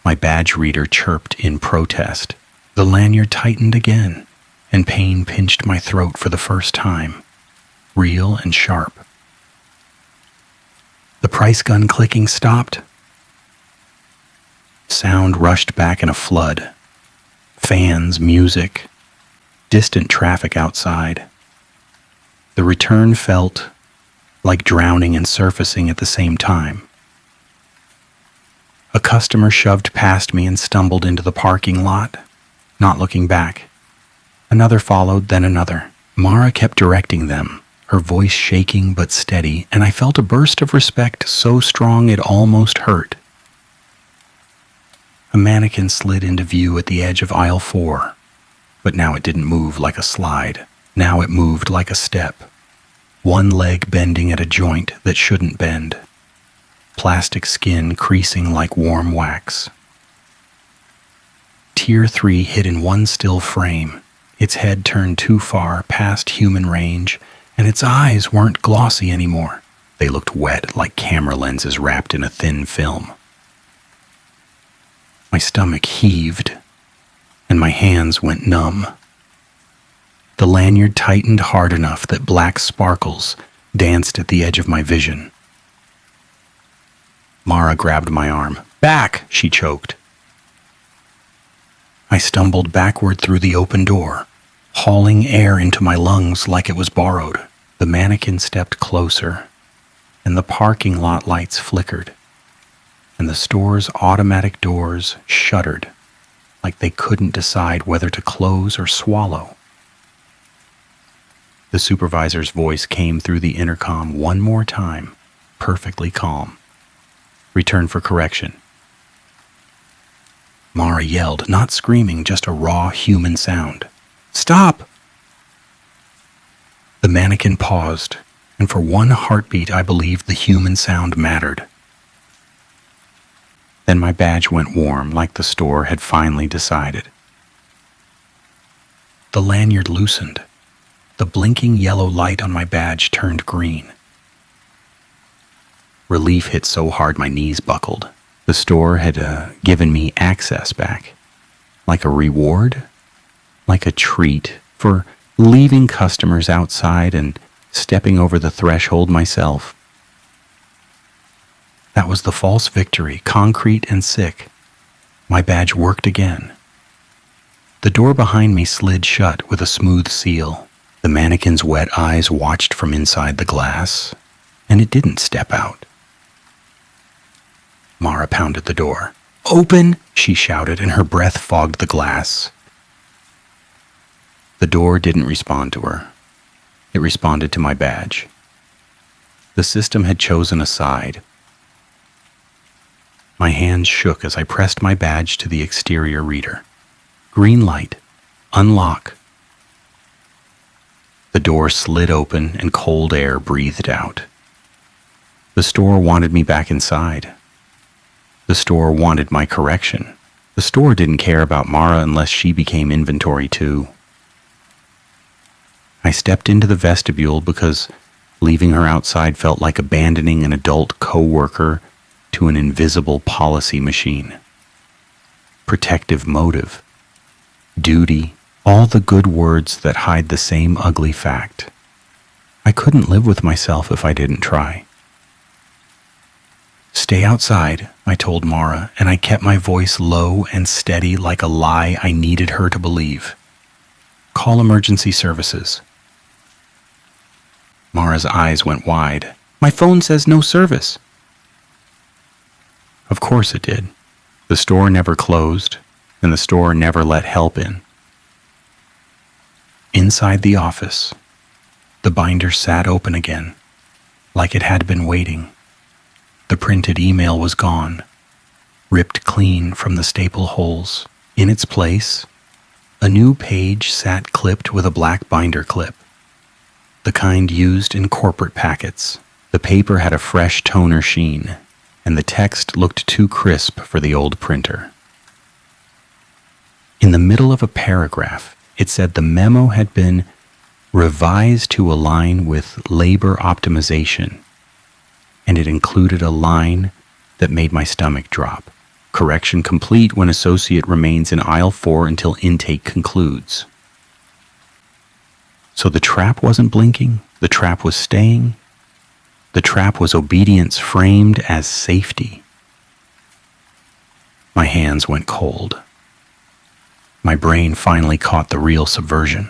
My badge reader chirped in protest. The lanyard tightened again, and pain pinched my throat for the first time, real and sharp. The price gun clicking stopped. Sound rushed back in a flood. Fans, music, distant traffic outside. The return felt like drowning and surfacing at the same time. A customer shoved past me and stumbled into the parking lot, not looking back. Another followed, then another. Mara kept directing them, her voice shaking but steady, and I felt a burst of respect so strong it almost hurt. A mannequin slid into view at the edge of aisle 4, but now it didn't move like a slide. Now it moved like a step, one leg bending at a joint that shouldn't bend, plastic skin creasing like warm wax. Tier 3 hid in one still frame, its head turned too far past human range, and its eyes weren't glossy anymore. They looked wet like camera lenses wrapped in a thin film. My stomach heaved, and my hands went numb. The lanyard tightened hard enough that black sparkles danced at the edge of my vision. Mara grabbed my arm. "Back!" she choked. I stumbled backward through the open door, hauling air into my lungs like it was borrowed. The mannequin stepped closer, and the parking lot lights flickered, and the store's automatic doors shuddered like they couldn't decide whether to close or swallow. The supervisor's voice came through the intercom one more time, perfectly calm. "Return for correction." Mara yelled, not screaming, just a raw human sound. "Stop!" The mannequin paused, and for one heartbeat I believed the human sound mattered. Then my badge went warm, like the store had finally decided. The lanyard loosened. The blinking yellow light on my badge turned green. Relief hit so hard my knees buckled. The store had given me access back. Like a reward? Like a treat for leaving customers outside and stepping over the threshold myself. That was the false victory, concrete and sick. My badge worked again. The door behind me slid shut with a smooth seal. The mannequin's wet eyes watched from inside the glass, and it didn't step out. Mara pounded the door. "Open!" she shouted, and her breath fogged the glass. The door didn't respond to her. It responded to my badge. The system had chosen a side. My hands shook as I pressed my badge to the exterior reader. Green light. Unlock. The door slid open and cold air breathed out. The store wanted me back inside. The store wanted my correction. The store didn't care about Mara unless she became inventory too. I stepped into the vestibule because leaving her outside felt like abandoning an adult co-worker to an invisible policy machine. Protective motive, duty, all the good words that hide the same ugly fact. I couldn't live with myself if I didn't try. "Stay outside," I told Mara, and I kept my voice low and steady like a lie I needed her to believe. "Call emergency services." Mara's eyes went wide. "My phone says no service." Of course it did. The store never closed, and the store never let help in. Inside the office, the binder sat open again, like it had been waiting. The printed email was gone, ripped clean from the staple holes. In its place, A new page sat clipped with a black binder clip, the kind used in corporate packets. The paper had a fresh toner sheen, and the text looked too crisp for the old printer. In the middle of a paragraph, it said the memo had been revised to align with labor optimization, and it included a line that made my stomach drop. Correction complete when associate remains in aisle 4 until intake concludes. So the trap wasn't blinking, the trap was staying. The trap was obedience framed as safety. My hands went cold. My brain finally caught the real subversion.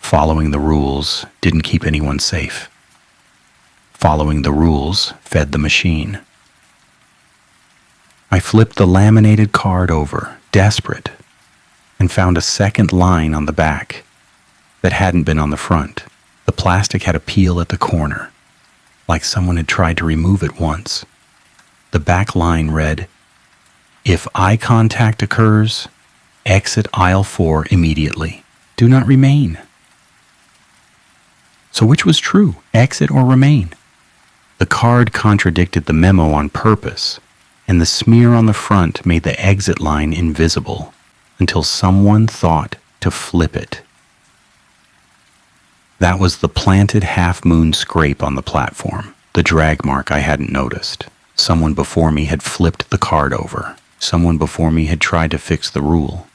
Following the rules didn't keep anyone safe. Following the rules fed the machine. I flipped the laminated card over, desperate, and found a second line on the back that hadn't been on the front. The plastic had a peel at the corner, like someone had tried to remove it once. The back line read, "If eye contact occurs, exit aisle 4 immediately. Do not remain." So which was true, exit or remain? The card contradicted the memo on purpose, and the smear on the front made the exit line invisible until someone thought to flip it. That was the planted half-moon scrape on the platform, the drag mark I hadn't noticed. Someone before me had flipped the card over. Someone before me had tried to fix the rule.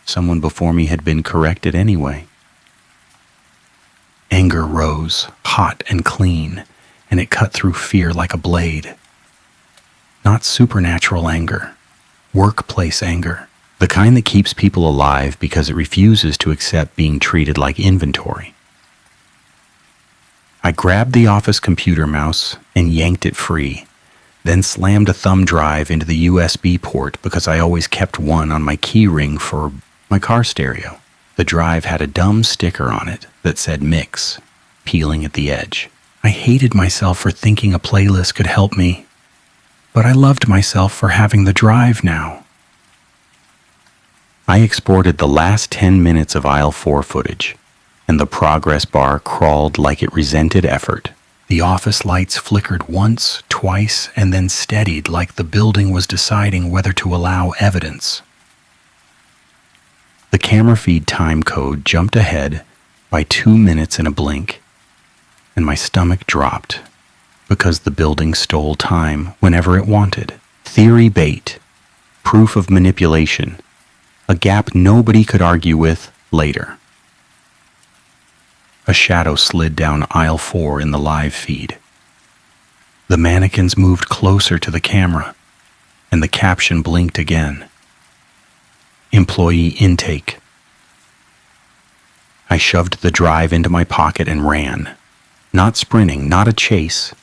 Someone before me had been corrected anyway. Anger rose, hot and clean, and it cut through fear like a blade. Not supernatural anger, workplace anger, the kind that keeps people alive because it refuses to accept being treated like inventory. I grabbed the office computer mouse and yanked it free, then slammed a thumb drive into the USB port because I always kept one on my key ring for my car stereo. The drive had a dumb sticker on it that said mix, peeling at the edge. I hated myself for thinking a playlist could help me, but I loved myself for having the drive now. I exported the last 10 minutes of aisle 4 footage, and the progress bar crawled like it resented effort. The office lights flickered once, twice, and then steadied like the building was deciding whether to allow evidence. The camera feed time code jumped ahead by 2 minutes in a blink, and my stomach dropped because the building stole time whenever it wanted. Theory bait, proof of manipulation, a gap nobody could argue with later. A shadow slid down aisle 4 in the live feed. The mannequins moved closer to the camera, and the caption blinked again. Employee intake. I shoved the drive into my pocket and ran. Not sprinting, not a chase,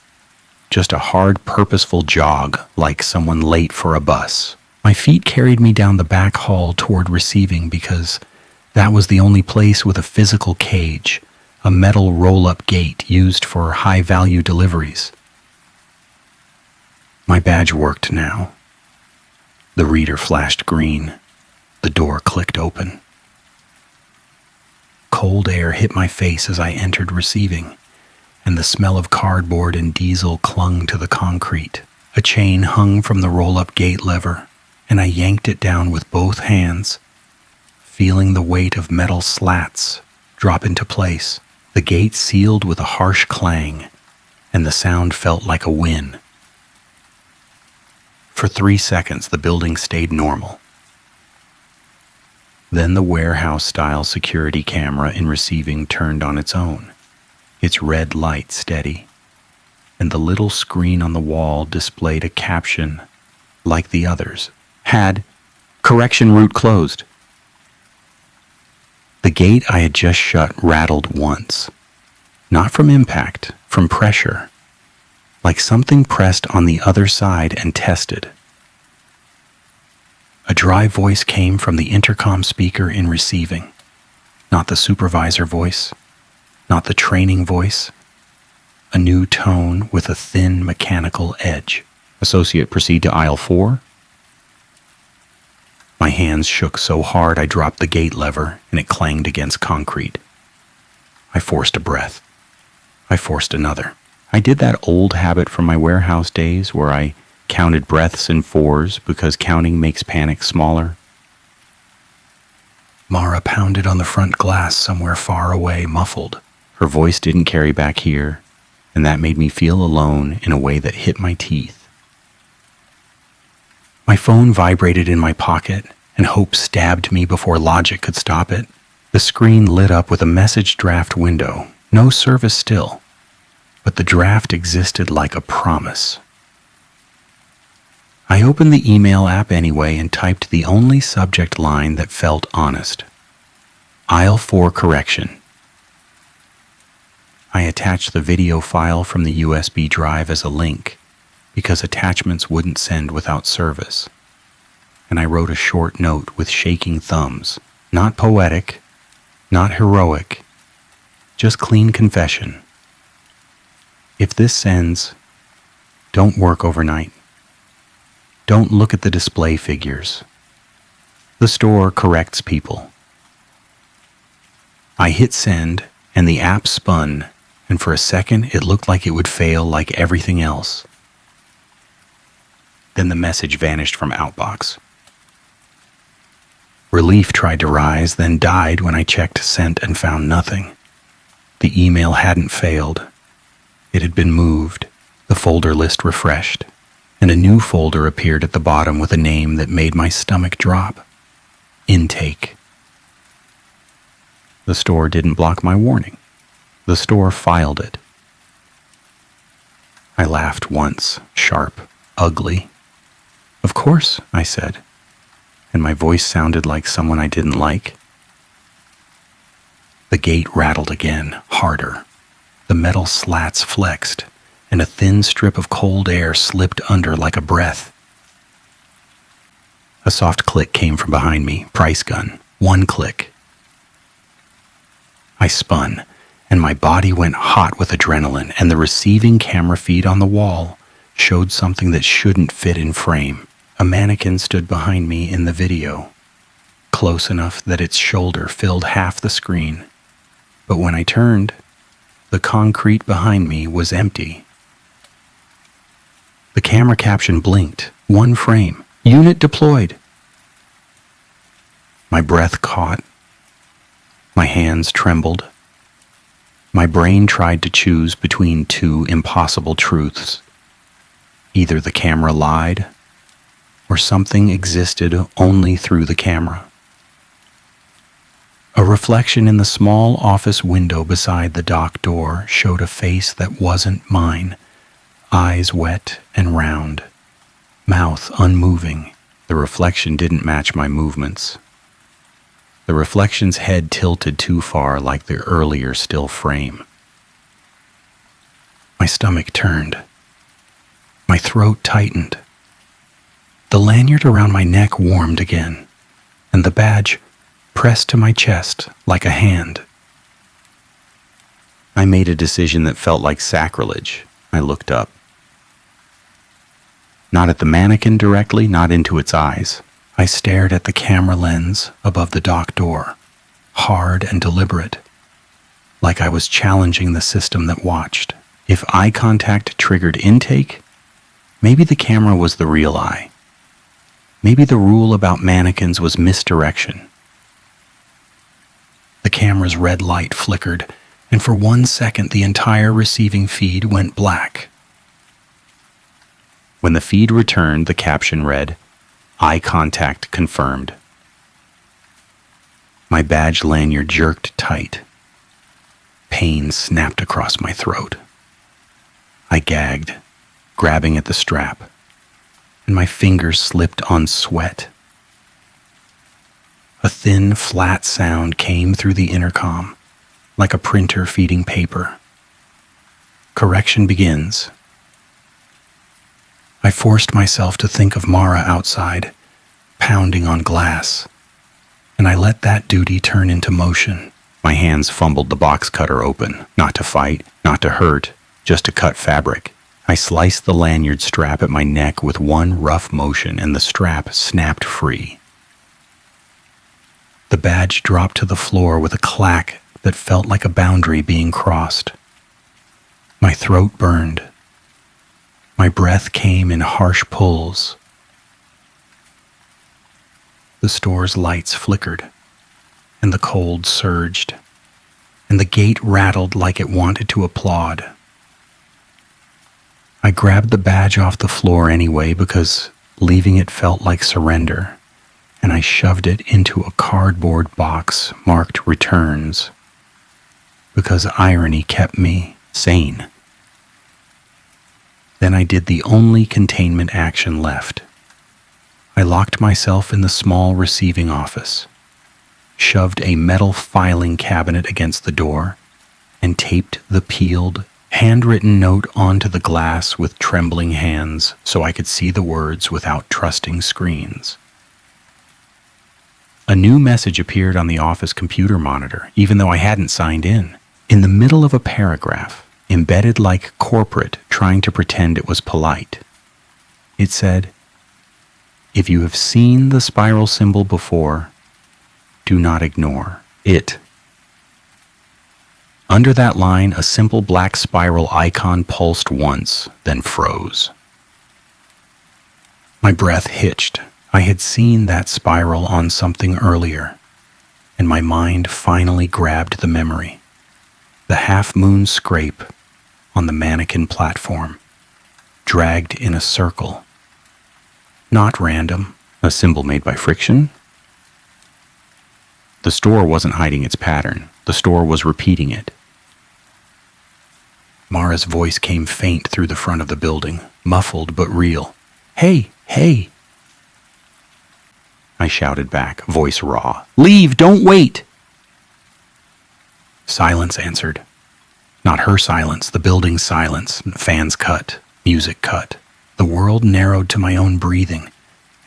just a hard, purposeful jog like someone late for a bus. My feet carried me down the back hall toward receiving because that was the only place with a physical cage, a metal roll-up gate used for high-value deliveries. My badge worked now. The reader flashed green. The door clicked open. Cold air hit my face as I entered receiving, and the smell of cardboard and diesel clung to the concrete. A chain hung from the roll-up gate lever, and I yanked it down with both hands, feeling the weight of metal slats drop into place. The gate sealed with a harsh clang, and the sound felt like a win. For 3 seconds, the building stayed normal. Then the warehouse-style security camera in receiving turned on its own, its red light steady, and the little screen on the wall displayed a caption, like the others, had, "Correction route closed." The gate I had just shut rattled once, not from impact, from pressure, like something pressed on the other side and tested. A dry voice came from the intercom speaker in receiving, not the supervisor voice, not the training voice, a new tone with a thin mechanical edge. "Associate, proceed to aisle 4. My hands shook so hard I dropped the gate lever and it clanged against concrete. I forced a breath. I forced another. I did that old habit from my warehouse days where I counted breaths in fours because counting makes panic smaller. Mara pounded on the front glass somewhere far away, muffled. Her voice didn't carry back here, and that made me feel alone in a way that hit my teeth. My phone vibrated in my pocket, and hope stabbed me before logic could stop it. The screen lit up with a message draft window. No service still, but the draft existed like a promise. I opened the email app anyway and typed the only subject line that felt honest. Aisle 4 correction. I attached the video file from the USB drive as a link because attachments wouldn't send without service. And I wrote a short note with shaking thumbs. Not poetic, not heroic, just clean confession. If this sends, don't work overnight. Don't look at the display figures. The store corrects people. I hit send, and the app spun, and for a second it looked like it would fail like everything else. Then the message vanished from Outbox. Relief tried to rise, then died when I checked sent and found nothing. The email hadn't failed. It had been moved, the folder list refreshed, and a new folder appeared at the bottom with a name that made my stomach drop. Intake. The store didn't block my warning. The store filed it. I laughed once, sharp, ugly. Of course, I said, and my voice sounded like someone I didn't like. The gate rattled again, harder. The metal slats flexed, and a thin strip of cold air slipped under like a breath. A soft click came from behind me, price gun. One click. I spun, and my body went hot with adrenaline, and the receiving camera feed on the wall showed something that shouldn't fit in frame. A mannequin stood behind me in the video, close enough that its shoulder filled half the screen. But when I turned, the concrete behind me was empty. The camera caption blinked. One frame. Unit deployed. My breath caught. My hands trembled. My brain tried to choose between two impossible truths. Either the camera lied, or something existed only through the camera. A reflection in the small office window beside the dock door showed a face that wasn't mine, eyes wet and round, mouth unmoving. The reflection didn't match my movements. The reflection's head tilted too far like the earlier still frame. My stomach turned. My throat tightened. The lanyard around my neck warmed again, and the badge pressed to my chest like a hand. I made a decision that felt like sacrilege. I looked up. Not at the mannequin directly, not into its eyes. I stared at the camera lens above the dock door, hard and deliberate, like I was challenging the system that watched. If eye contact triggered intake, maybe the camera was the real eye. Maybe the rule about mannequins was misdirection. The camera's red light flickered, and for 1 second the entire receiving feed went black. When the feed returned, the caption read, "Eye contact confirmed." My badge lanyard jerked tight. Pain snapped across my throat. I gagged, grabbing at the strap, and my fingers slipped on sweat. A thin, flat sound came through the intercom, like a printer feeding paper. Correction begins. I forced myself to think of Mara outside, pounding on glass, and I let that duty turn into motion. My hands fumbled the box cutter open, not to fight, not to hurt, just to cut fabric. I sliced the lanyard strap at my neck with one rough motion, and the strap snapped free. The badge dropped to the floor with a clack that felt like a boundary being crossed. My throat burned. My breath came in harsh pulls. The store's lights flickered, and the cold surged, and the gate rattled like it wanted to applaud. I grabbed the badge off the floor anyway because leaving it felt like surrender, and I shoved it into a cardboard box marked returns because irony kept me sane. Then I did the only containment action left. I locked myself in the small receiving office, shoved a metal filing cabinet against the door, and taped the peeled, handwritten note onto the glass with trembling hands so I could see the words without trusting screens. A new message appeared on the office computer monitor, even though I hadn't signed in. In the middle of a paragraph, embedded like corporate trying to pretend it was polite, it said, "If you have seen the spiral symbol before, do not ignore it." Under that line, a simple black spiral icon pulsed once, then froze. My breath hitched. I had seen that spiral on something earlier, and my mind finally grabbed the memory. The half-moon scrape on the mannequin platform, dragged in a circle. Not random, a symbol made by friction. The store wasn't hiding its pattern. The store was repeating it. Mara's voice came faint through the front of the building, muffled but real. "Hey, hey!" I shouted back, voice raw. "Leave, don't wait!" Silence answered. Not her silence, the building's silence. Fans cut, music cut. The world narrowed to my own breathing,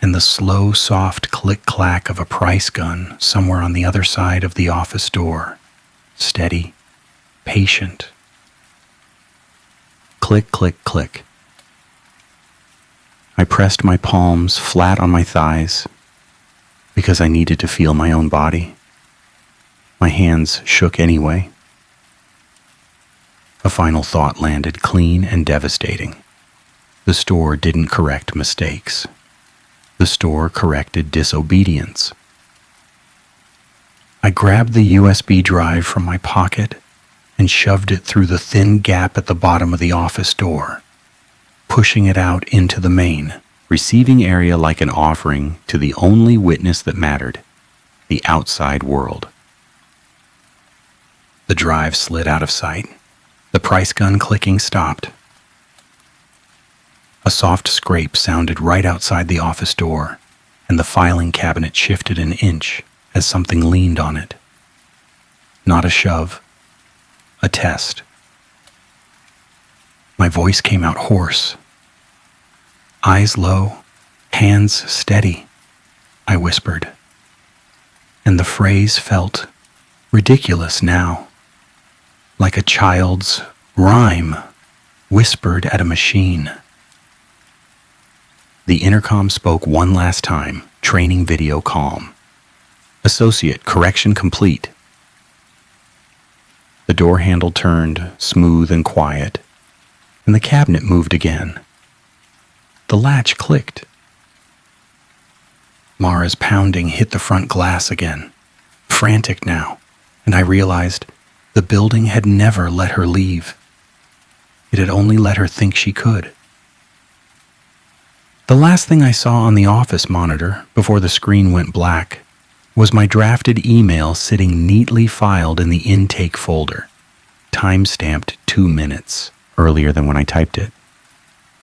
and the slow, soft click-clack of a price gun somewhere on the other side of the office door. Steady, patient. Click, click, click. I pressed my palms flat on my thighs because I needed to feel my own body. My hands shook anyway. A final thought landed clean and devastating. The store didn't correct mistakes. The store corrected disobedience. I grabbed the USB drive from my pocket and shoved it through the thin gap at the bottom of the office door, pushing it out into the main, receiving area like an offering to the only witness that mattered, the outside world. The drive slid out of sight. The price gun clicking stopped. A soft scrape sounded right outside the office door, and the filing cabinet shifted an inch as something leaned on it. Not a shove, a test. My voice came out hoarse. Eyes low, hands steady, I whispered. And the phrase felt ridiculous now, like a child's rhyme whispered at a machine. The intercom spoke one last time, training video calm. "Associate, correction complete." The door handle turned, smooth and quiet, and the cabinet moved again. The latch clicked. Mara's pounding hit the front glass again, frantic now, and I realized the building had never let her leave. It had only let her think she could. The last thing I saw on the office monitor before the screen went black was my drafted email sitting neatly filed in the intake folder, time-stamped 2 minutes earlier than when I typed it.